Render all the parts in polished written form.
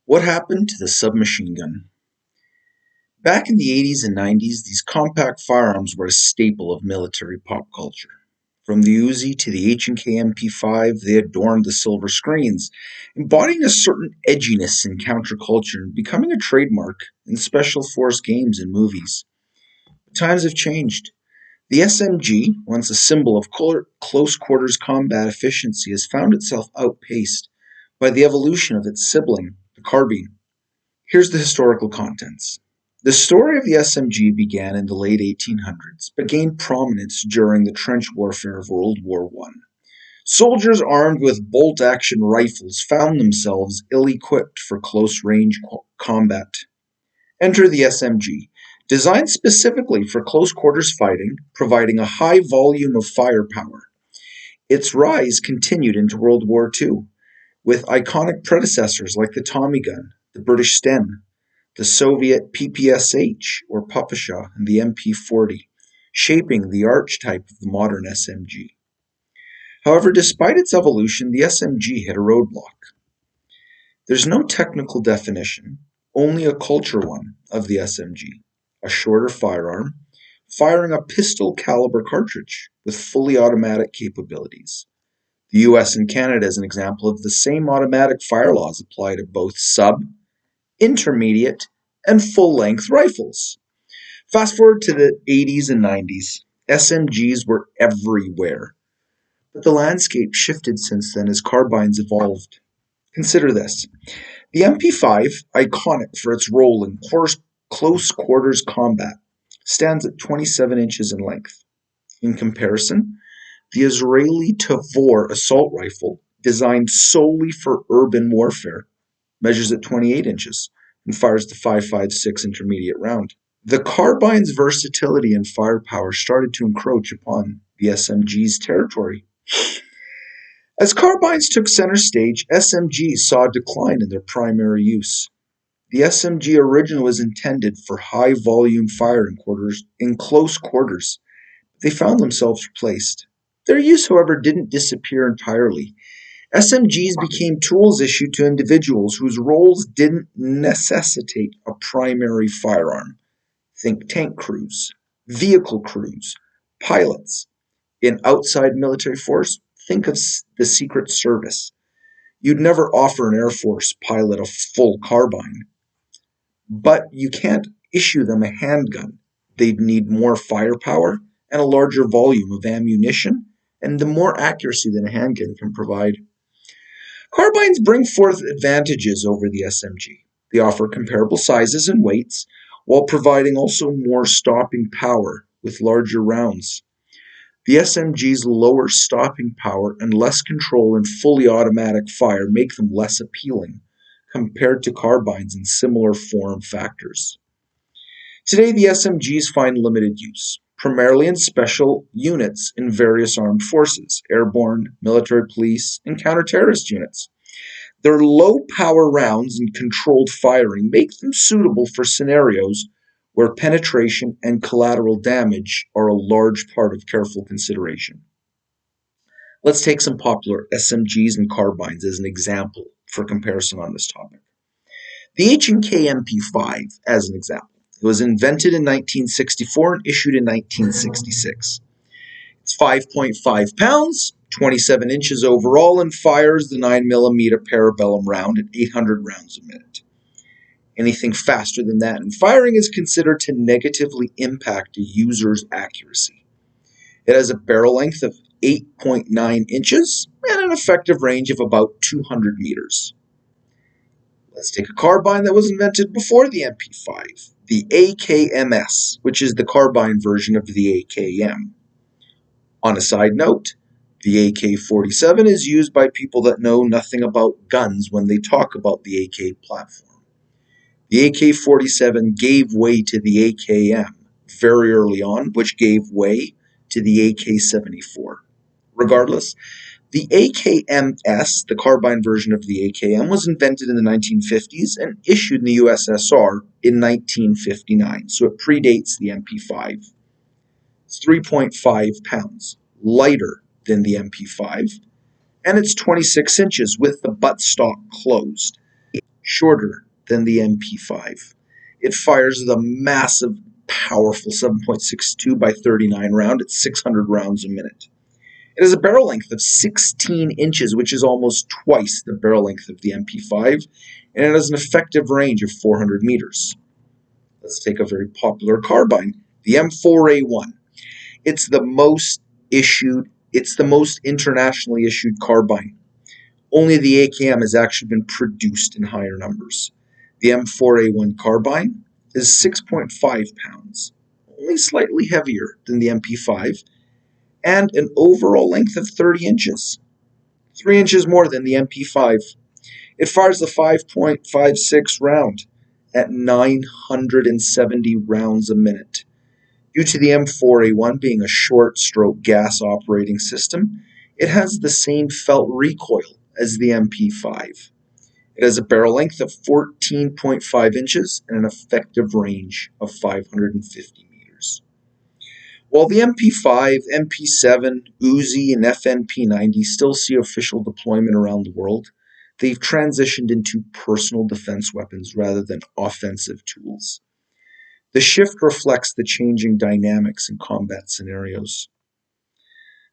What happened to the submachine gun? Back in the 80s and 90s, these compact firearms were a staple of military pop culture. From the Uzi to the H&K MP5, they adorned the silver screens, embodying a certain edginess in counterculture and becoming a trademark in special force games and movies. But times have changed. The SMG, once a symbol of close quarters combat efficiency, has found itself outpaced by the evolution of its sibling, the carbine. Here's the historical contents. The story of the SMG began in the late 1800s, but gained prominence during the trench warfare of World War I. Soldiers armed with bolt-action rifles found themselves ill-equipped for close-range combat. Enter the SMG, designed specifically for close-quarters fighting, providing a high volume of firepower. Its rise continued into World War II, with iconic predecessors like the Tommy gun, the British Sten, the Soviet PPSH or Papasha, and the MP40, shaping the archetype of the modern SMG. However, despite its evolution, the SMG hit a roadblock. There's no technical definition, only a culture one, of the SMG: a shorter firearm, firing a pistol caliber cartridge with fully automatic capabilities. The US and Canada, as an example, have the same automatic fire laws apply to both sub, intermediate, and full-length rifles. Fast forward to the 80s and 90s. SMGs were everywhere, but the landscape shifted since then as carbines evolved. Consider this. The MP5, iconic for its role in close quarters combat, stands at 27 inches in length. In comparison, the Israeli Tavor assault rifle, designed solely for urban warfare, measures at 28 inches and fires the 5.56 intermediate round. The carbine's versatility and firepower started to encroach upon the SMG's territory. As carbines took center stage, SMGs saw a decline in their primary use. The SMG originally was intended for high volume fire in close quarters. They found themselves replaced. Their use, however, didn't disappear entirely. SMGs became tools issued to individuals whose roles didn't necessitate a primary firearm. Think tank crews, vehicle crews, pilots. In outside military force, think of the Secret Service. You'd never offer an Air Force pilot a full carbine, but you can't issue them a handgun. They'd need more firepower and a larger volume of ammunition, and the more accuracy than a handgun can provide. Carbines bring forth advantages over the SMG. They offer comparable sizes and weights, while providing also more stopping power with larger rounds. The SMG's lower stopping power and less control and fully automatic fire make them less appealing compared to carbines in similar form factors. Today, the SMGs find limited use, primarily in special units in various armed forces, airborne, military police, and counter-terrorist units. Their low-power rounds and controlled firing make them suitable for scenarios where penetration and collateral damage are a large part of careful consideration. Let's take some popular SMGs and carbines as an example for comparison on this topic. The H&K MP5, as an example. It was invented in 1964 and issued in 1966. It's 5.5 pounds, 27 inches overall, and fires the 9mm parabellum round at 800 rounds a minute. Anything faster than that in firing is considered to negatively impact a user's accuracy. It has a barrel length of 8.9 inches and an effective range of about 200 meters. Let's take a carbine that was invented before the MP5, the AKMS, which is the carbine version of the AKM. On a side note, the AK-47 is used by people that know nothing about guns when they talk about the AK platform. The AK-47 gave way to the AKM very early on, which gave way to the AK-74. Regardless, the AKMS, the carbine version of the AKM, was invented in the 1950s and issued in the USSR in 1959, so it predates the MP5. It's 3.5 pounds, lighter than the MP5, and it's 26 inches with the buttstock closed. shorter than the MP5. It fires the massive, powerful 7.62 by 39 round at 600 rounds a minute. It has a barrel length of 16 inches, which is almost twice the barrel length of the MP5, and it has an effective range of 400 meters. Let's take a very popular carbine, the M4A1. It's the most internationally issued carbine. Only the AKM has actually been produced in higher numbers. The M4A1 carbine is 6.5 pounds, only slightly heavier than the MP5, and an overall length of 30 inches, 3 inches more than the MP5. It fires the 5.56 round at 970 rounds a minute. Due to the M4A1 being a short-stroke gas operating system, it has the same felt recoil as the MP5. It has a barrel length of 14.5 inches and an effective range of 550 meters. While the MP5, MP7, Uzi, and FNP90 still see official deployment around the world, they've transitioned into personal defense weapons rather than offensive tools. The shift reflects the changing dynamics in combat scenarios.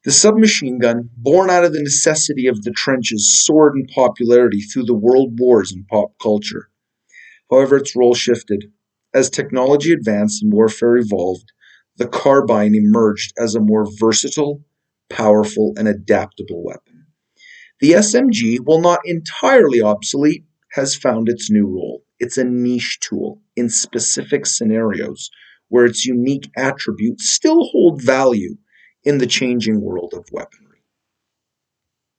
The submachine gun, born out of the necessity of the trenches, soared in popularity through the world wars and pop culture. However, its role shifted. As technology advanced and warfare evolved, the carbine emerged as a more versatile, powerful, and adaptable weapon. The SMG, while not entirely obsolete, has found its new role. It's a niche tool in specific scenarios where its unique attributes still hold value in the changing world of weaponry.